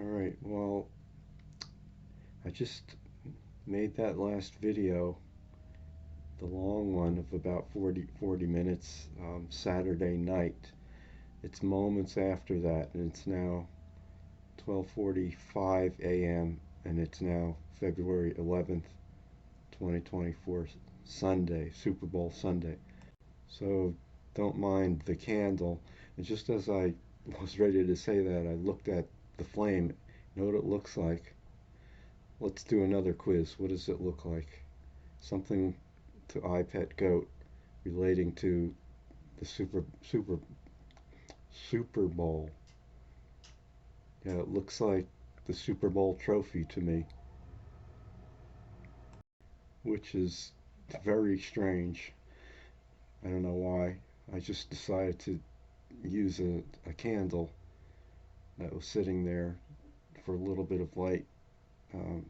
Alright, well, I just made that last video, the long one of about 40 minutes, Saturday night. It's moments after that, and it's now 12:45 a.m., and it's now February 11th, 2024, Sunday, Super Bowl Sunday. So don't mind the candle. And just as I was ready to say that, I looked at the flame. You know what it looks like? Let's do another quiz. What does it look like? Something to iPet Goat relating to the Super Bowl. Yeah, it looks like the Super Bowl trophy to me, which is very strange. I don't know why. I just decided to use a candle that was sitting there for a little bit of light. Um,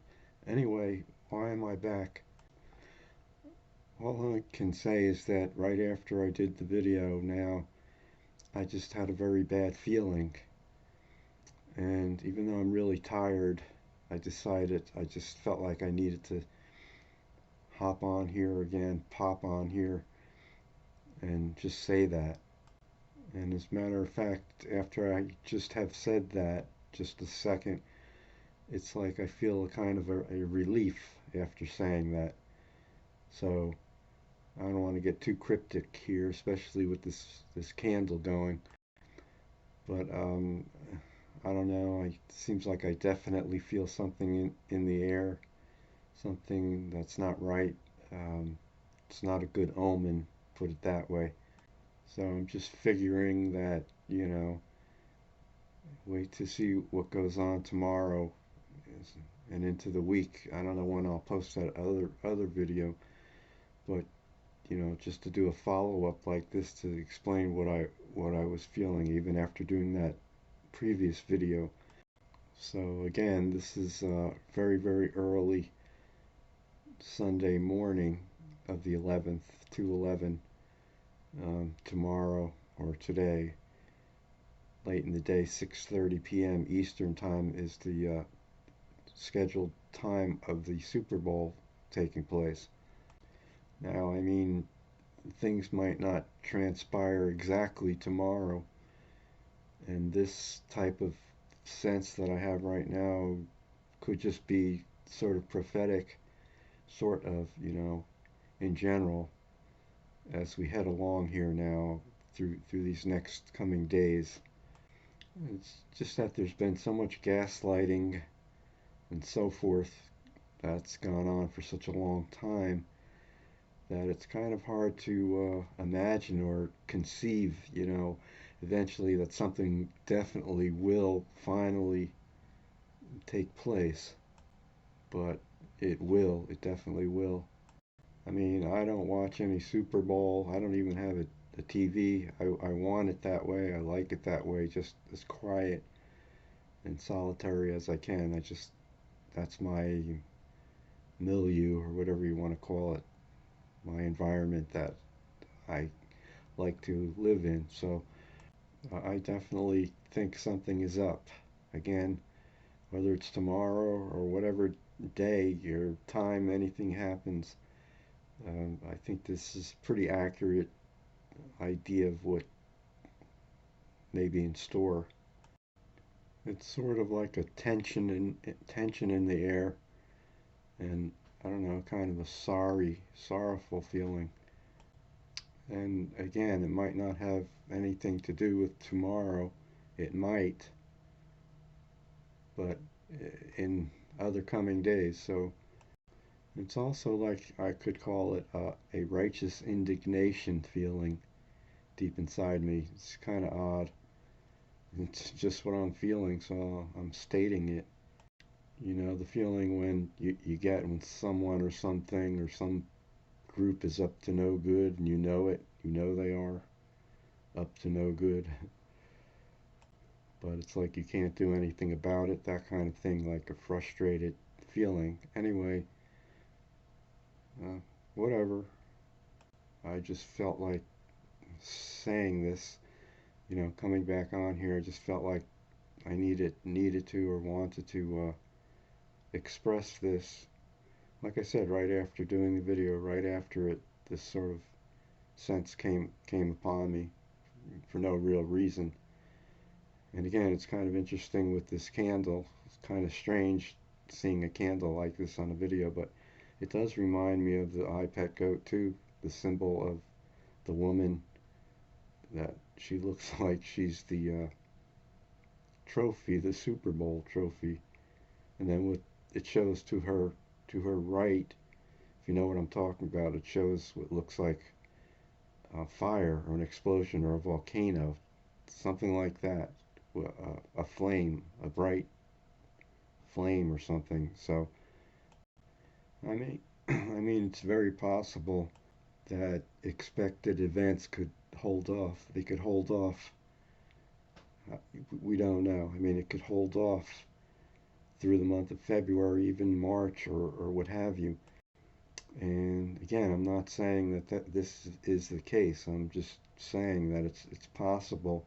anyway, why am I back? All I can say is that right after I did the video now, I just had a very bad feeling. And even though I'm really tired, I just felt like I needed to hop on here again, pop on here, and just say that. And as a matter of fact, after I just have said that, just a second, it's like I feel a kind of a relief after saying that. So I don't want to get too cryptic here, especially with this candle going. But I don't know. It seems like I definitely feel something in the air, something that's not right. Um, it's not a good omen, put it that way. So I'm just figuring that, wait to see what goes on tomorrow and into the week. I don't know when I'll post that other video, but just to do a follow up like this to explain what I was feeling even after doing that previous video. So again, this is very early Sunday morning of the 11th, 2/11, tomorrow or today, late in the day, 6:30 p.m. Eastern time is the scheduled time of the Super Bowl taking place. Now, I mean, things might not transpire exactly tomorrow, and this type of sense that I have right now could just be sort of prophetic, sort of, in general, as we head along here now through these next coming days. It's just that there's been so much gaslighting and so forth that's gone on for such a long time that it's kind of hard to imagine or conceive, eventually that something definitely will finally take place. But it definitely will. I mean, I don't watch any Super Bowl. I don't even have a TV. I want it that way. I like it that way, just as quiet and solitary as I can. That's my milieu or whatever you want to call it, my environment that I like to live in. So I definitely think something is up. Again, whether it's tomorrow or whatever day or time anything happens, I think this is pretty accurate idea of what may be in store. It's sort of like a tension in the air, and I don't know, kind of a sorrowful feeling. And again, it might not have anything to do with tomorrow. It might, but in other coming days. So it's also like I could call it a righteous indignation feeling deep inside me. It's kind of odd. It's just what I'm feeling, so I'm stating it. The feeling when you get when someone or something or some group is up to no good and you know it, they are up to no good, but it's like you can't do anything about it, that kind of thing, like a frustrated feeling. Anyway, uh, whatever. I just felt like saying this, coming back on here, I just felt like I needed to or wanted to express this. Like I said, right after doing the video, right after it, this sort of sense came upon me for no real reason. And again, it's kind of interesting with this candle. It's kind of strange seeing a candle like this on a video, but it does remind me of the iPet goat too, the symbol of the woman that she looks like she's the trophy, the Super Bowl trophy. And then with it shows to her right, if you know what I'm talking about, it shows what looks like a fire or an explosion or a volcano, something like that, a flame, a bright flame or something. So I mean, I mean, it's very possible that expected events could hold off. They could hold off. Uh, we don't know. I mean, it could hold off through the month of February, even March, or what have you. And again, I'm not saying that this is the case. I'm just saying that it's possible.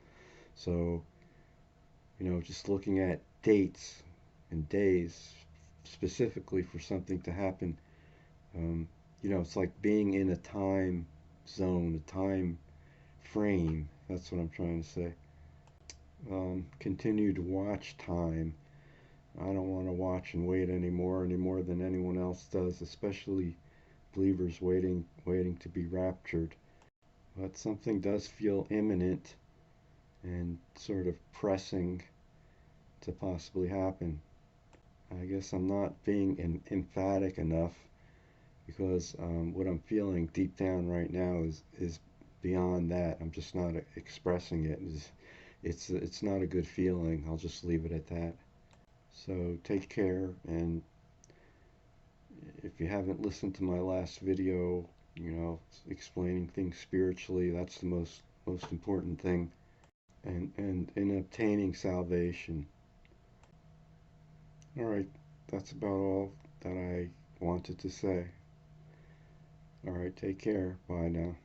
So, just looking at dates and days specifically for something to happen, um, it's like being in a time zone, a time frame. That's what I'm trying to say. Continue to watch time. I don't want to watch and wait anymore, any more than anyone else does, especially believers waiting to be raptured. But something does feel imminent and sort of pressing to possibly happen. I guess I'm not being emphatic enough because what I'm feeling deep down right now is beyond that. I'm just not expressing it. It's not a good feeling. I'll just leave it at that. So take care, and if you haven't listened to my last video, explaining things spiritually, that's the most important thing, and in obtaining salvation. All right, that's about all that I wanted to say. All right, take care. Bye now.